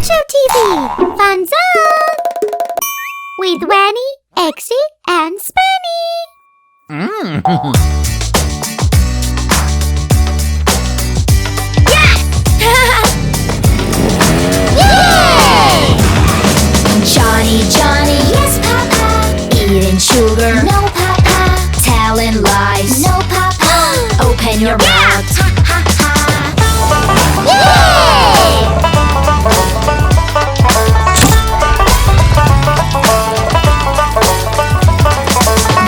ChuChuTV Fun Zone with Wanny, Exy, and Spenny. Yes! Yay! Johny, Johny, yes, Papa. Eating sugar, no, Papa. Telling lies, no, Papa. Open your mouth, ha, ha, ha. Yay!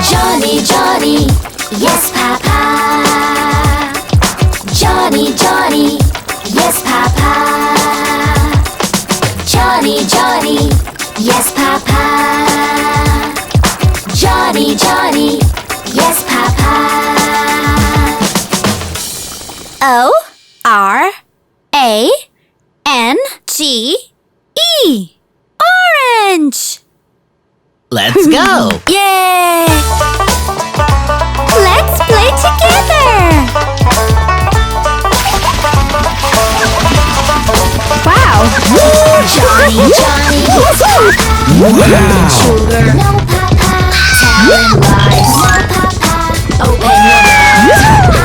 Johny, Johny, yes, Papa. Johny, Johny, yes, Papa. Johny, Johny, yes, Papa. Johny, Johny, yes, Papa. ORANGE. Orange. Let's go! Yay! Let's play together! Wow! Johny, Johny, yes, Papa. Sugar, no, Papa. Telling lies, no, Papa. Open your mouth, ha,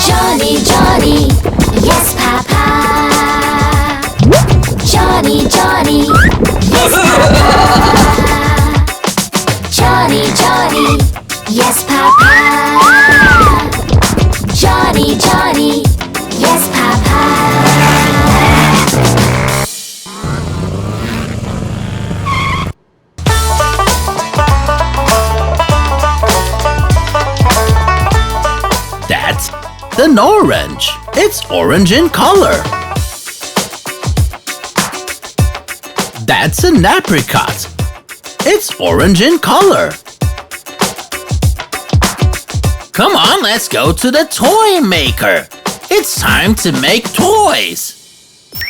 Johny, Johny, yes, Papa. Johny, Johny, yes, Papa. Johny, Johny, yes, Papa. Johny, Johny, yes, Papa. That's an orange. It's orange in color. That's an apricot. It's orange in color. Come on, let's go to the toy maker. It's time to make toys.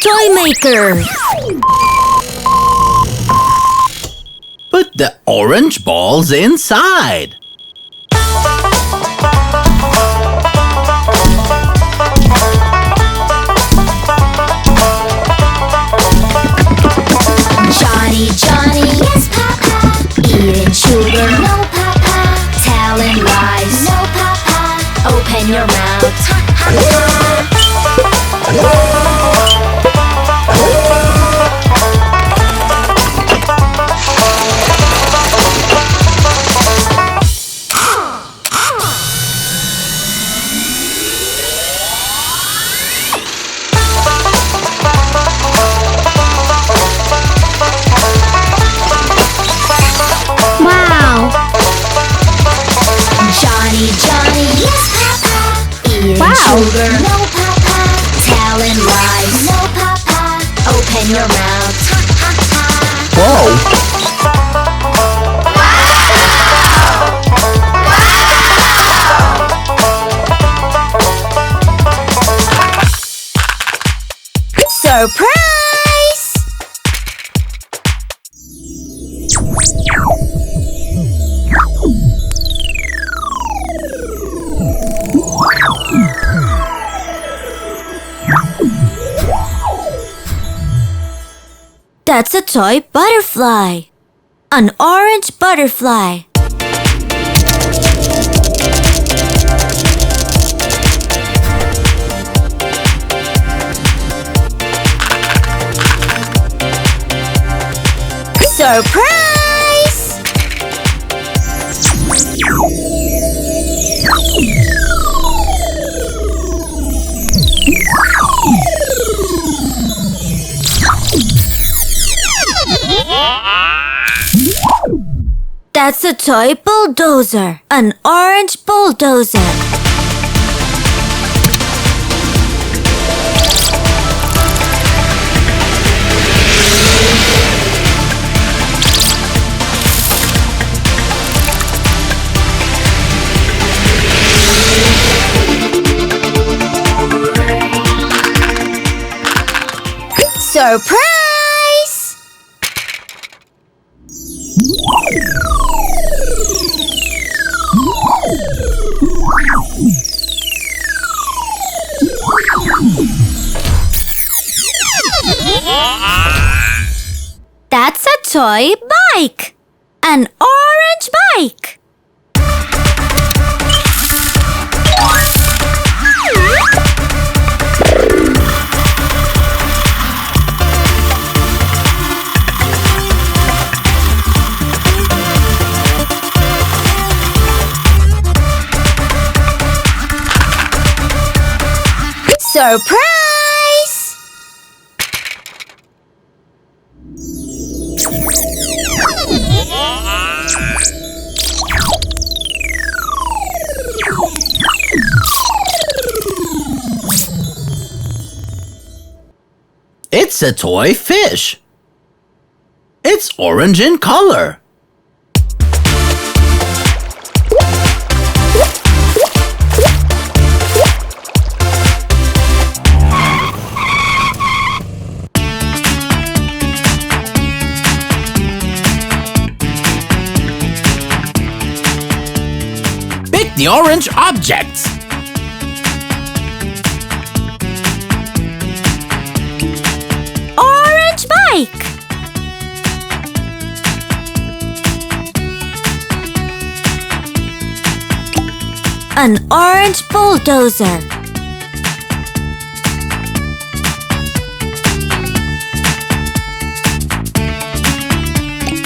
Toy maker. Put the orange balls inside. Johny, Johny, yes, Papa. Eating sugar, no, Papa. Telling lies, no, Papa. Open your mouth, ha, ha, Wow! Johny, Johny, yes, Papa. Eating Wow. sugar, no, Papa. Telling lies, no, Papa. Open your mouth, ha, ha, ha. Whoa! Surprise! That's a toy butterfly. An orange butterfly. Surprise! That's a toy bulldozer. An orange bulldozer. Surprise! toy bike. An orange bike. Surprise! It's a toy fish. It's orange in color. Pick the orange objects. Orange bike. An orange bulldozer.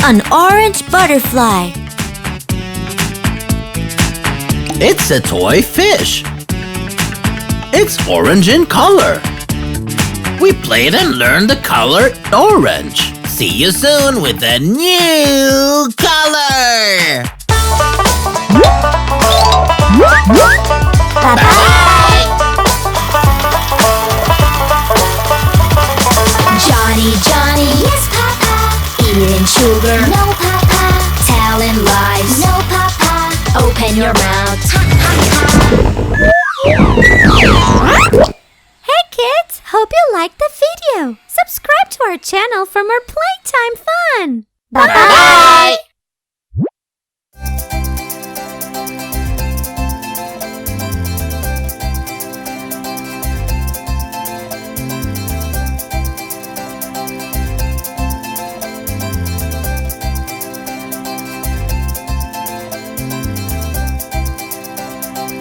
An orange butterfly. It's a toy fish. It's orange in color. We played and learned the color orange. See you soon with a new color. Bye-bye. Johny Johny, yes papa. Eating sugar, no papa. Telling lies, no papa. Open your mouth, ha ha ha. Hey kids, hope you liked the video. Subscribe to our channel for more playtime fun. Bye-bye. Bye.